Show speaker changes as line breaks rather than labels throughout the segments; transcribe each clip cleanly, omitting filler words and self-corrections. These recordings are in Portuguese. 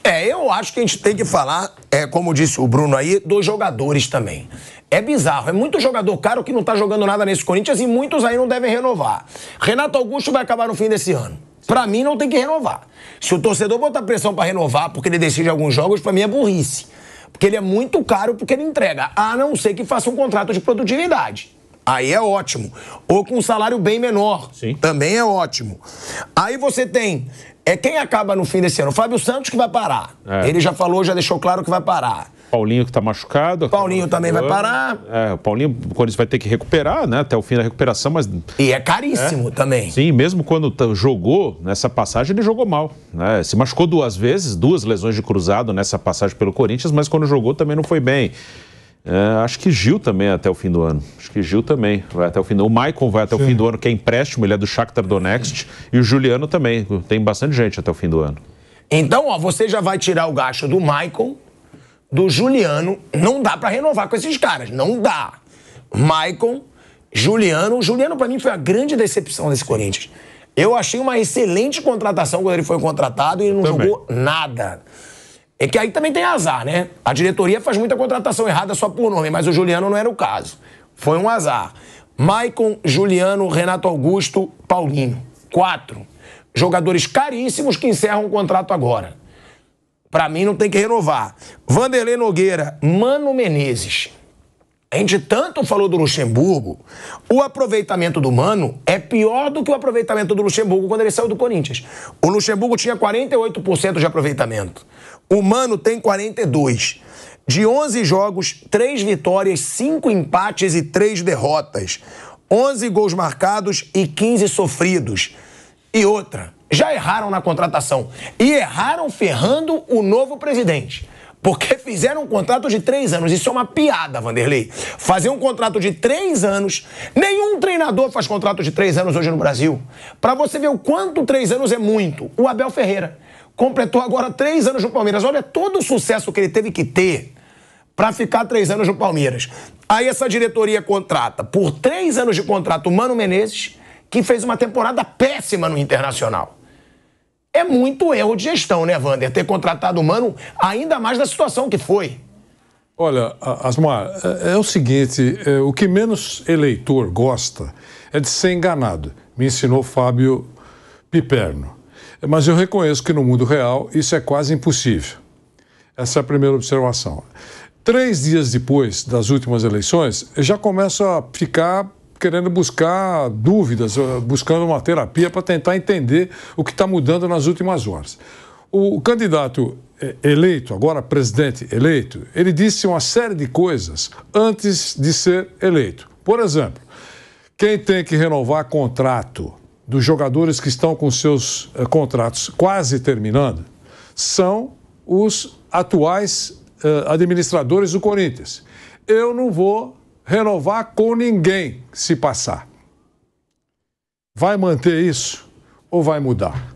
Eu acho que a gente tem que falar, como disse o Bruno aí, dos jogadores também. É bizarro, é muito jogador caro que não tá jogando nada nesse Corinthians e muitos aí não devem renovar. Renato Augusto vai acabar no fim desse ano. Pra mim não tem que renovar. Se o torcedor botar pressão pra renovar porque ele decide alguns jogos, pra mim é burrice. Porque ele é muito caro porque ele entrega, a não ser que faça um contrato de produtividade. Aí é ótimo. Ou com um salário bem menor.
Sim.
Também é ótimo. Aí você tem... quem acaba no fim desse ano? O Fábio Santos que vai parar. Ele já falou, já deixou claro que vai parar.
Paulinho que tá machucado.
Paulinho também vai parar.
O Paulinho, o Corinthians vai ter que recuperar, né? Até o fim da recuperação, mas...
E é caríssimo também.
Sim, mesmo quando jogou, nessa passagem, ele jogou mal, né? Se machucou 2 vezes, 2 lesões de cruzado nessa passagem pelo Corinthians, mas quando jogou também não foi bem. Acho que Gil também até o fim do ano. Acho que Gil também vai até o fim do ano. O Maicon vai até o fim do ano, que é empréstimo, ele é do Shakhtar Donetsk. E o Juliano também. Tem bastante gente até o fim do ano.
Então, você já vai tirar o gasto do Maicon, do Juliano. Não dá pra renovar com esses caras. Não dá. Maicon, Juliano. O Juliano, pra mim, foi a grande decepção desse Corinthians. Eu achei uma excelente contratação quando ele foi contratado e ele não jogou nada. É que aí também tem azar, né? A diretoria faz muita contratação errada só por nome, mas o Juliano não era o caso. Foi um azar. Maicon, Juliano, Renato Augusto, Paulinho. 4 jogadores caríssimos que encerram o contrato agora. Pra mim não tem que renovar. Vanderlei Nogueira, Mano Menezes. A gente tanto falou do Luxemburgo, o aproveitamento do Mano é pior do que o aproveitamento do Luxemburgo quando ele saiu do Corinthians. O Luxemburgo tinha 48% de aproveitamento. O Mano tem 42%. De 11 jogos, 3 vitórias, 5 empates e 3 derrotas. 11 gols marcados e 15 sofridos. E outra, já erraram na contratação. E erraram ferrando o novo presidente. Porque fizeram um contrato de 3 anos. Isso é uma piada, Vanderlei. Fazer um contrato de 3 anos... Nenhum treinador faz contrato de 3 anos hoje no Brasil. Pra você ver o quanto 3 anos é muito. O Abel Ferreira completou agora 3 anos no Palmeiras. Olha todo o sucesso que ele teve que ter pra ficar 3 anos no Palmeiras. Aí essa diretoria contrata, por 3 anos de contrato, o Mano Menezes, que fez uma temporada péssima no Internacional. É muito erro de gestão, né, Vander? Ter contratado o Mano, ainda mais da situação que foi.
Olha, Asmar, é o seguinte, o que menos eleitor gosta é de ser enganado. Me ensinou Fábio Piperno. Mas eu reconheço que no mundo real isso é quase impossível. Essa é a primeira observação. 3 dias depois das últimas eleições, eu já começo a ficar querendo buscar dúvidas, buscando uma terapia para tentar entender o que está mudando nas últimas horas. O candidato eleito, agora presidente eleito, ele disse uma série de coisas antes de ser eleito. Por exemplo, quem tem que renovar contrato dos jogadores que estão com seus contratos quase terminando são os atuais administradores do Corinthians. Eu não vou renovar com ninguém se passar. Vai manter isso ou vai mudar?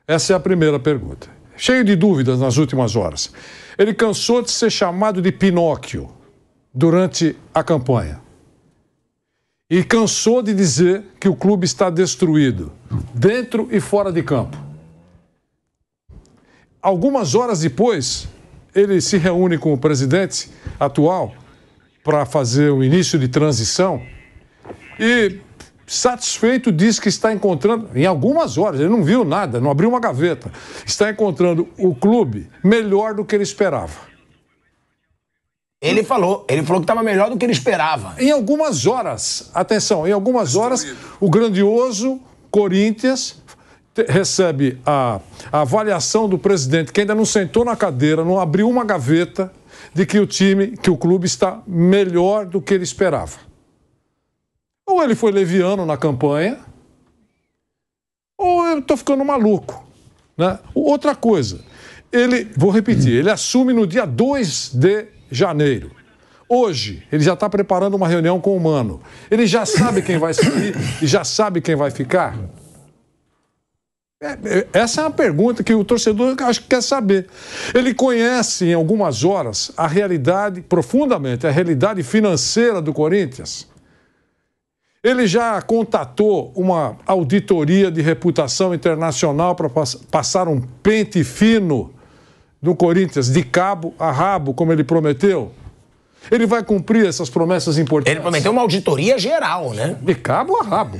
Essa é a primeira pergunta. Cheio de dúvidas nas últimas horas. Ele cansou de ser chamado de Pinóquio durante a campanha. E cansou de dizer que o clube está destruído, dentro e fora de campo. Algumas horas depois, ele se reúne com o presidente atual para fazer o início de transição e, satisfeito, diz que está encontrando, em algumas horas, ele não viu nada, não abriu uma gaveta, está encontrando o clube melhor do que ele esperava.
Ele falou que estava melhor do que ele esperava.
Em algumas horas, atenção, em algumas horas, o grandioso Corinthians recebe a avaliação do presidente, que ainda não sentou na cadeira, não abriu uma gaveta, de que o clube está melhor do que ele esperava. Ou ele foi leviano na campanha, ou eu estou ficando maluco, né? Outra coisa, vou repetir, ele assume no dia 2 de janeiro. Hoje, ele já está preparando uma reunião com o Mano. Ele já sabe quem vai sair e já sabe quem vai ficar? Essa é uma pergunta que o torcedor acho que quer saber. Ele conhece em algumas horas a realidade, profundamente, a realidade financeira do Corinthians. Ele já contatou uma auditoria de reputação internacional para passar um pente fino do Corinthians de cabo a rabo, como ele prometeu? Ele vai cumprir essas promessas importantes?
Ele prometeu uma auditoria geral, né?
De cabo a rabo.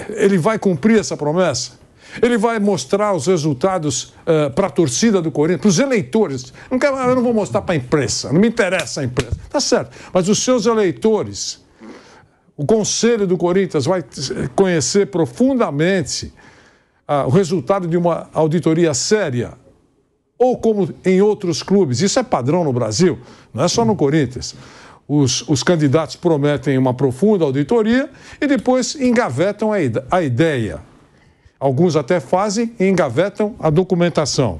Ele vai cumprir essa promessa? Ele vai mostrar os resultados para a torcida do Corinthians, para os eleitores? Eu não vou mostrar para a imprensa, não me interessa a imprensa. Tá certo, mas os seus eleitores, o Conselho do Corinthians vai conhecer profundamente o resultado de uma auditoria séria, ou como em outros clubes. Isso é padrão no Brasil, não é só no Corinthians. Os candidatos prometem uma profunda auditoria e depois engavetam a ideia. Alguns até fazem e engavetam a documentação.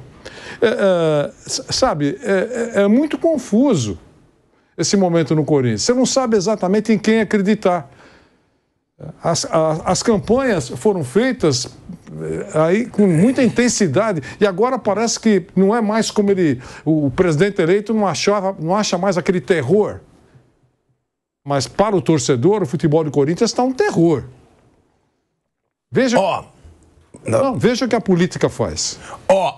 É muito confuso esse momento no Corinthians. Você não sabe exatamente em quem acreditar. As campanhas foram feitas aí com muita intensidade e agora parece que não é mais como o presidente eleito não acha mais aquele terror. Mas para o torcedor, o futebol do Corinthians está um terror. Veja, veja o que a política faz.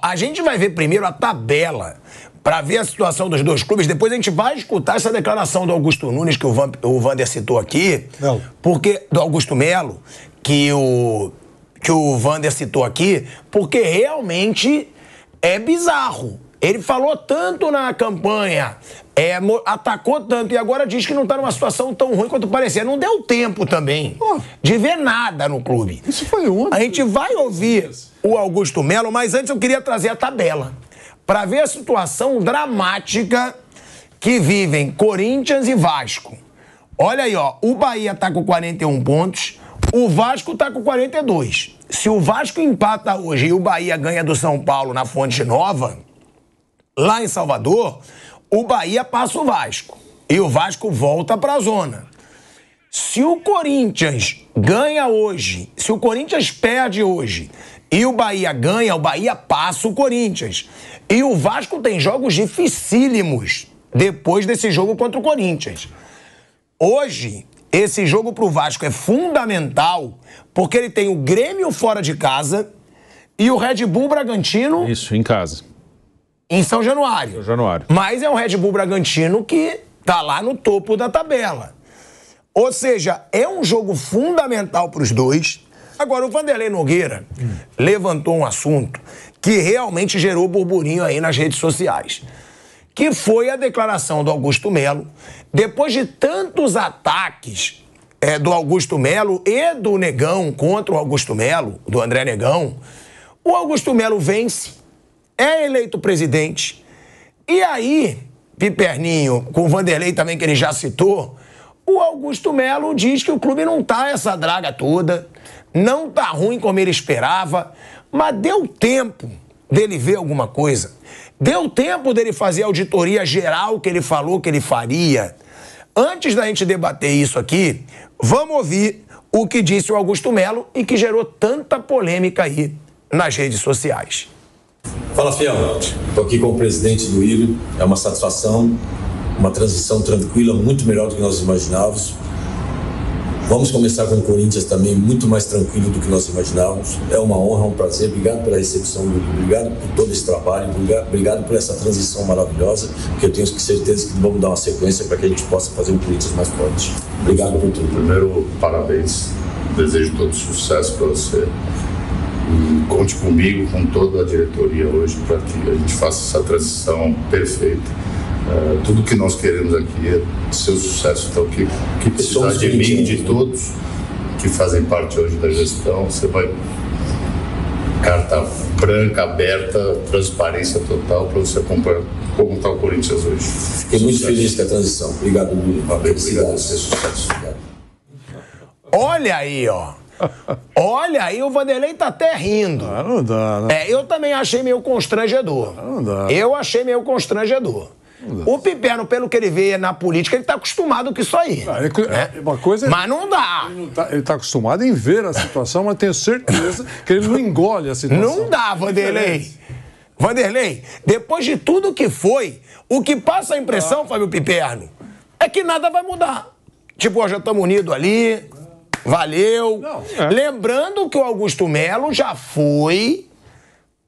A gente vai ver primeiro a tabela para ver a situação dos dois clubes. Depois a gente vai escutar essa declaração do Augusto Nunes, que o Vander citou aqui.
Não.
Do Augusto Melo, que o Vander citou aqui, porque realmente é bizarro. Ele falou tanto na campanha, atacou tanto e agora diz que não está numa situação tão ruim quanto parecia. Não deu tempo também de ver nada no clube.
Isso foi ontem.
A gente vai ouvir o Augusto Melo, mas antes eu queria trazer a tabela para ver a situação dramática que vivem Corinthians e Vasco. Olha aí, o Bahia está com 41 pontos, o Vasco está com 42. Se o Vasco empata hoje e o Bahia ganha do São Paulo na Fonte Nova, lá em Salvador, o Bahia passa o Vasco e o Vasco volta para a zona. Se o Corinthians ganha hoje, se o Corinthians perde hoje e o Bahia ganha, o Bahia passa o Corinthians. E o Vasco tem jogos dificílimos depois desse jogo contra o Corinthians. Hoje, esse jogo pro Vasco é fundamental porque ele tem o Grêmio fora de casa e o Red Bull Bragantino...
Isso, em casa.
Em São Januário.
São Januário.
Mas é um Red Bull Bragantino que tá lá no topo da tabela. Ou seja, é um jogo fundamental para os dois. Agora, o Vanderlei Nogueira levantou um assunto que realmente gerou burburinho aí nas redes sociais, que foi a declaração do Augusto Melo, depois de tantos ataques do Augusto Melo e do Negão contra o Augusto Melo, do André Negão, o Augusto Melo vence, é eleito presidente, e aí, Piperninho, com o Vanderlei também, que ele já citou, o Augusto Melo diz que o clube não tá essa draga toda, não tá ruim como ele esperava, mas deu tempo dele ver alguma coisa. Deu tempo dele fazer a auditoria geral que ele falou que ele faria. Antes da gente debater isso aqui, vamos ouvir o que disse o Augusto Melo e que gerou tanta polêmica aí nas redes sociais.
Fala, Fiel. Estou aqui com o presidente do Ilho. É uma satisfação, uma transição tranquila, muito melhor do que nós imaginávamos. Vamos começar com o Corinthians também muito mais tranquilo do que nós imaginávamos. É uma honra, um prazer. Obrigado pela recepção do Ilho, obrigado por todo esse trabalho, obrigado por essa transição maravilhosa, que eu tenho certeza que vamos dar uma sequência para que a gente possa fazer um Corinthians mais forte. Obrigado por tudo.
Primeiro, parabéns. Desejo todo sucesso para você. E conte comigo, com toda a diretoria hoje, para que a gente faça essa transição perfeita. Tudo que nós queremos aqui é seu sucesso. Então, que precisar de mim, de todos que fazem parte hoje da gestão, você vai... Carta branca, aberta, transparência total para você acompanhar como está o Corinthians hoje.
Fiquei muito feliz com a transição. Obrigado, Lula. Obrigado, seu sucesso. Obrigado.
Olha aí, Olha aí, o Vanderlei tá até rindo.
Não dá, não.
Eu também achei meio constrangedor.
Não dá.
Eu achei meio constrangedor. O Piperno, pelo que ele vê na política, ele tá acostumado com isso aí.
Uma coisa
mas não dá.
Ele tá acostumado em ver a situação, mas tenho certeza que ele não engole a situação.
Não dá, Vanderlei. Vanderlei, depois de tudo que foi, o que passa a impressão, Fábio Piperno, é que nada vai mudar. Tipo, já estamos unidos ali, valeu. Lembrando que o Augusto Melo já foi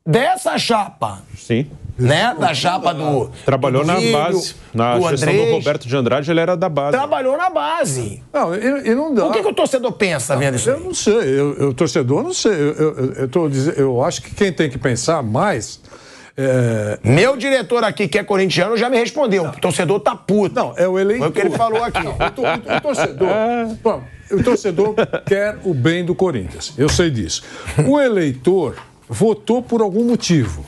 dessa chapa.
Sim.
né? Da chapa do
Trabalhou na base. Na gestão do Roberto de Andrade, ele era da base.
Trabalhou na base.
Não, e não dá.
O que o torcedor pensa vendo isso?
Eu não sei. O torcedor, não sei. Eu acho que quem tem que pensar mais...
Meu diretor aqui, que é corintiano, já me respondeu. O torcedor tá puto.
Não, é o eleitor.
Foi o que ele falou aqui.
O torcedor quer o bem do Corinthians. Eu sei disso. O eleitor votou por algum motivo.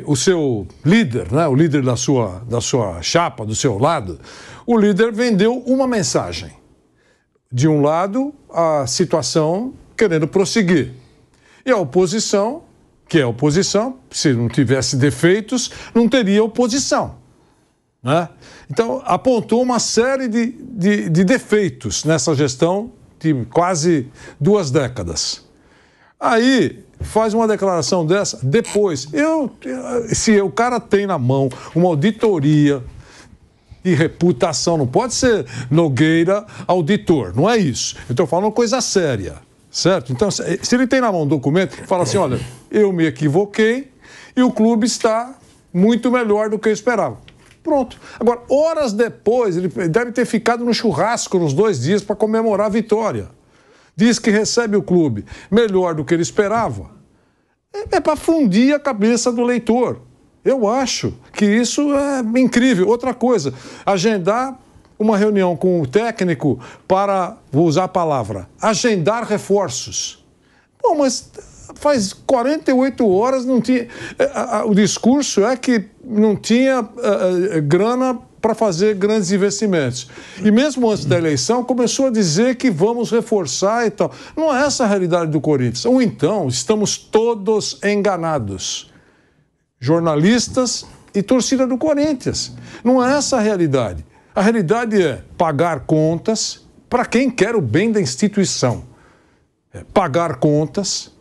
O seu líder, né, o líder da sua chapa, do seu lado, o líder vendeu uma mensagem. De um lado, a situação querendo prosseguir. E a oposição, que é a oposição, se não tivesse defeitos, não teria oposição. Né? Então, apontou uma série de defeitos nessa gestão de quase 2 décadas. Aí, faz uma declaração dessa, depois, se o cara tem na mão uma auditoria de reputação, não pode ser Nogueira auditor, não é isso. Eu estou falando uma coisa séria, certo? Então, se ele tem na mão um documento, fala assim, olha, eu me equivoquei e o clube está muito melhor do que eu esperava. Pronto. Agora, horas depois, ele deve ter ficado no churrasco nos 2 dias para comemorar a vitória. Diz que recebe o clube melhor do que ele esperava. É para fundir a cabeça do leitor. Eu acho que isso é incrível. Outra coisa, agendar uma reunião com o técnico para, vou usar a palavra, agendar reforços. Pô, mas faz 48 horas não tinha... O discurso é que não tinha grana para fazer grandes investimentos. E mesmo antes da eleição, começou a dizer que vamos reforçar e tal. Não é essa a realidade do Corinthians. Ou então, estamos todos enganados. Jornalistas e torcida do Corinthians. Não é essa a realidade. A realidade é pagar contas para quem quer o bem da instituição. Pagar contas,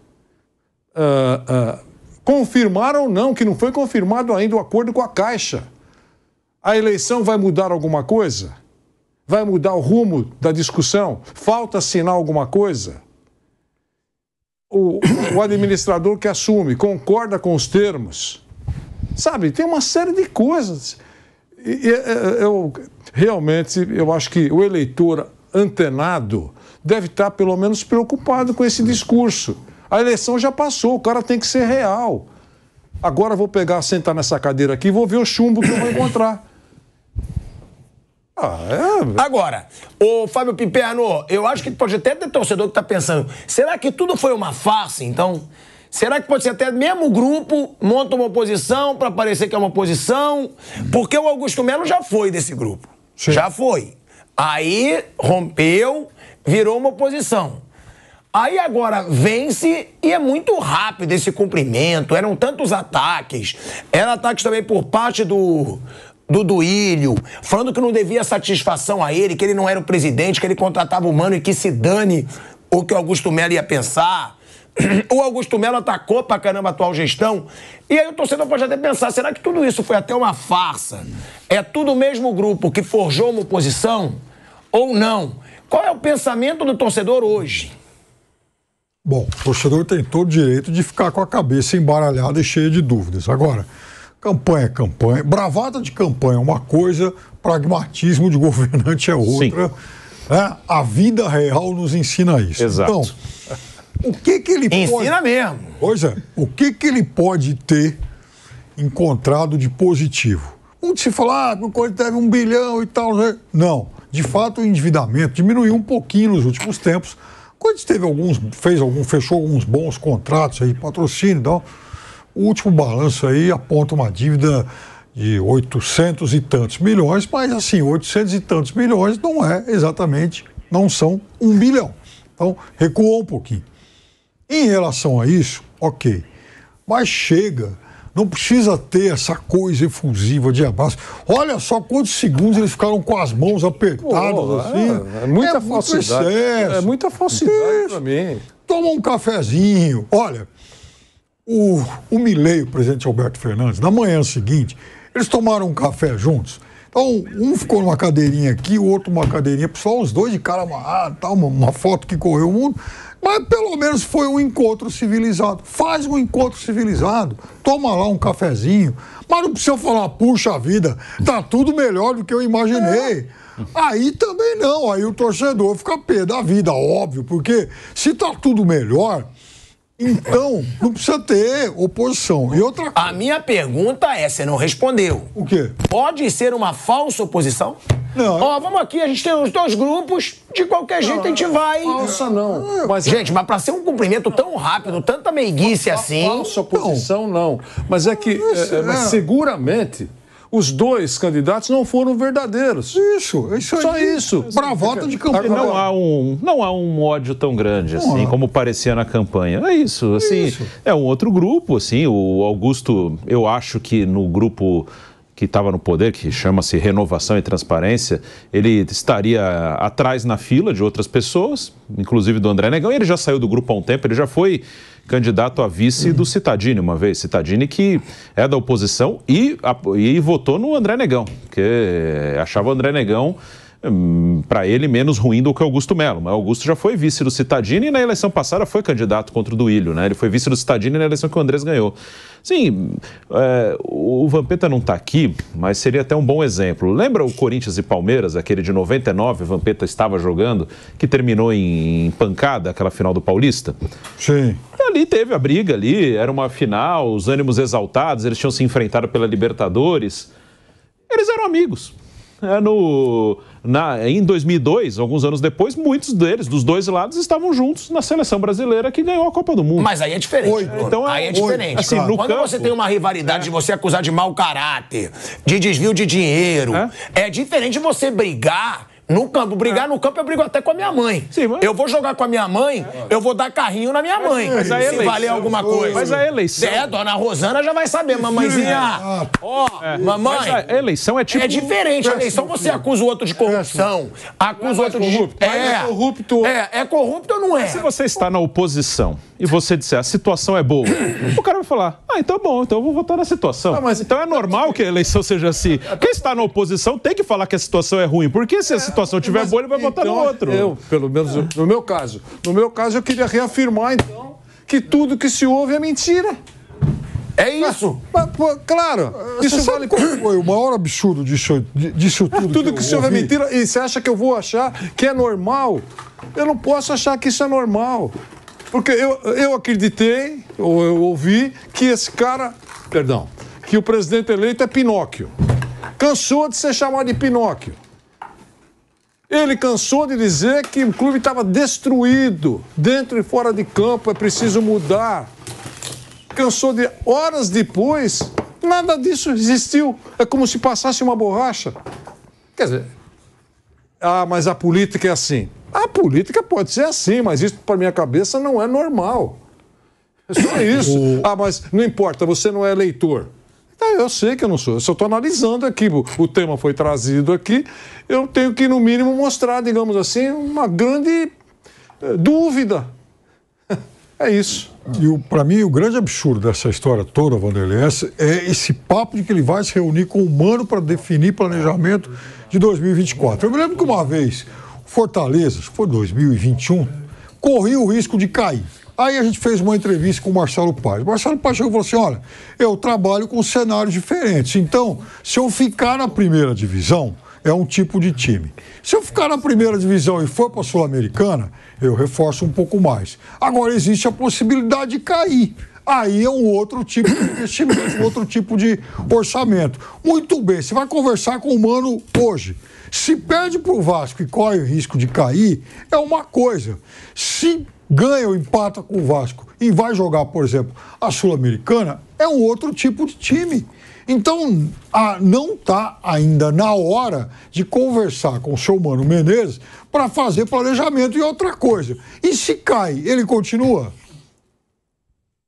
confirmar ou não, que não foi confirmado ainda o acordo com a Caixa. A eleição vai mudar alguma coisa? Vai mudar o rumo da discussão? Falta assinar alguma coisa? O administrador que assume concorda com os termos? Sabe, tem uma série de coisas. Realmente, eu acho que o eleitor antenado deve estar, pelo menos, preocupado com esse discurso. A eleição já passou, o cara tem que ser real. Agora vou sentar nessa cadeira aqui e vou ver o chumbo que eu vou encontrar.
Agora, o Fábio Piperno, eu acho que pode até ter torcedor que está pensando, será que tudo foi uma farsa, então? Será que pode ser até mesmo o grupo monta uma oposição para parecer que é uma oposição? Porque o Augusto Melo já foi desse grupo. Sim. Já foi. Aí rompeu, virou uma oposição. Aí agora vence e é muito rápido esse cumprimento. Eram tantos ataques. Eram ataques também por parte do Duílio, falando que não devia satisfação a ele, que ele não era o presidente, que ele contratava o Mano e que se dane o que o Augusto Melo ia pensar. O Augusto Melo atacou pra caramba a atual gestão. E aí o torcedor pode até pensar, será que tudo isso foi até uma farsa? É tudo o mesmo grupo que forjou uma oposição? Ou não? Qual é o pensamento do torcedor hoje?
Bom, o torcedor tem todo o direito de ficar com a cabeça embaralhada e cheia de dúvidas. Agora, campanha é campanha. Bravata de campanha é uma coisa, pragmatismo de governante é outra. Né? A vida real nos ensina isso.
Exato.
Então, o que ele pode...
Ensina mesmo.
Pois é. O que ele pode ter encontrado de positivo? Muito se fala, o Corinthians teve 1 bilhão e tal. Né? Não. De fato, o endividamento diminuiu um pouquinho nos últimos tempos. O Corinthians fechou alguns bons contratos aí, patrocínio e tal. O último balanço aí aponta uma dívida de 800 e tantos milhões, mas assim, 800 e tantos milhões não são 1 bilhão. Então, recuou um pouquinho. Em relação a isso, ok. Mas chega, não precisa ter essa coisa efusiva de abraço. Olha só quantos segundos eles ficaram com as mãos apertadas assim.
É muita falsidade.
Excesso.
É muita falsidade para mim.
Toma um cafezinho. Olha, o Milei, o presidente Alberto Fernandes, na manhã seguinte, eles tomaram um café juntos. Então, um ficou numa cadeirinha aqui, o outro numa cadeirinha, só os dois de cara amarrado, tal, uma foto que correu o mundo. Mas pelo menos foi um encontro civilizado. Faz um encontro civilizado. Toma lá um cafezinho. Mas não precisa falar, puxa vida, tá tudo melhor do que eu imaginei. Aí também não. Aí o torcedor fica pé da vida, óbvio. Porque se tá tudo melhor, então não precisa ter oposição. E outra coisa...
A minha pergunta é, você não respondeu.
O quê?
Pode ser uma falsa oposição?
Não.
Ó, vamos aqui, a gente tem os 2 grupos, de qualquer jeito a gente vai...
Falsa não. Mas,
gente, mas pra ser um cumprimento tão rápido, tanta meiguice assim...
Falsa oposição não. Mas é que, mas seguramente, os 2 candidatos não foram verdadeiros.
Isso aí.
Só isso.
Bravata de campanha.
Não há um ódio tão grande, assim, como parecia na campanha. É isso, assim, é um outro grupo, assim, o Augusto, eu acho que no grupo que estava no poder, que chama-se Renovação e Transparência, ele estaria atrás na fila de outras pessoas, inclusive do André Negão, e ele já saiu do grupo há um tempo, ele já foi candidato a vice do Cittadini uma vez, Cittadini que é da oposição e votou no André Negão, porque achava o André Negão, para ele, menos ruim do que Augusto Melo. Mas Augusto já foi vice do Cittadini e na eleição passada foi candidato contra o Duílio, né? Ele foi vice do Cittadini na eleição que o Andrés ganhou. Sim, o Vampeta não está aqui, mas seria até um bom exemplo. Lembra o Corinthians e Palmeiras, aquele de 99, o Vampeta estava jogando, que terminou em pancada, aquela final do Paulista?
Sim.
Ali teve a briga ali, era uma final, os ânimos exaltados, eles tinham se enfrentado pela Libertadores. Eles eram amigos. Em 2002, alguns anos depois, muitos deles, dos 2 lados, estavam juntos na seleção brasileira que ganhou a Copa do Mundo.
Mas aí é diferente.
Então,
aí é diferente.
Assim,
Quando você tem uma rivalidade de você acusar de mau caráter, de desvio de dinheiro, é diferente de você brigar no campo. Brigar no campo eu brigo até com a minha mãe. Sim, mas... Eu vou jogar com a minha mãe, eu vou dar carrinho na minha mãe.
Mas a eleição,
se valer alguma coisa.
Mas a eleição...
Dona Rosana já vai saber, mamãezinha. Mamãe.
Mas a eleição é tipo...
É diferente. A eleição você acusa o outro de corrupção. Acusa o outro de...
corrupto.
É corrupto ou não é?
Se você está na oposição e você disser a situação é boa, o cara vai falar, então bom, então eu vou votar na situação. Então é normal que a eleição seja assim. Quem está na oposição tem que falar que a situação é ruim, porque se a situação estiver boa, ele vai votar no outro.
Eu, pelo menos no meu caso, eu queria reafirmar, então, que tudo que se ouve é mentira.
É isso.
Claro. Isso vale...
Foi o maior absurdo disso tudo.
Tudo que se ouve é mentira. E você acha que eu vou achar que é normal? Eu não posso achar que isso é normal. Porque eu acreditei, ou eu ouvi, que esse cara... Perdão. Que o presidente eleito é Pinóquio. Cansou de ser chamado de Pinóquio. Ele cansou de dizer que o clube estava destruído, dentro e fora de campo, é preciso mudar. Cansou de... Horas depois, nada disso existiu. É como se passasse uma borracha. Quer dizer... mas a política é assim. A política pode ser assim, mas isso, para minha cabeça, não é normal. É só isso. Mas não importa, você não é eleitor. Eu sei que eu não sou, eu só estou analisando aqui, o tema foi trazido aqui, eu tenho que, no mínimo, mostrar, digamos assim, uma grande dúvida. É isso.
E para mim, o grande absurdo dessa história toda, Vanderlei, é esse papo de que ele vai se reunir com o Mano para definir planejamento de 2024. Eu me lembro que uma vez, Fortaleza, acho que foi 2021, corria o risco de cair. Aí a gente fez uma entrevista com o Marcelo Paz. O Marcelo Paz chegou e falou assim, olha, eu trabalho com cenários diferentes. Então, se eu ficar na primeira divisão, é um tipo de time. Se eu ficar na primeira divisão e for para a Sul-Americana, eu reforço um pouco mais. Agora, existe a possibilidade de cair. Aí é um outro tipo de investimento, outro tipo de orçamento. Muito bem, você vai conversar com o Mano hoje. Se perde para o Vasco e corre o risco de cair, é uma coisa. Se ganha ou empata com o Vasco e vai jogar, por exemplo, a Sul-Americana, é um outro tipo de time. Então, não está ainda na hora de conversar com o seu Mano Menezes para fazer planejamento e outra coisa. E se cai, ele continua?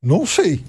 Não sei.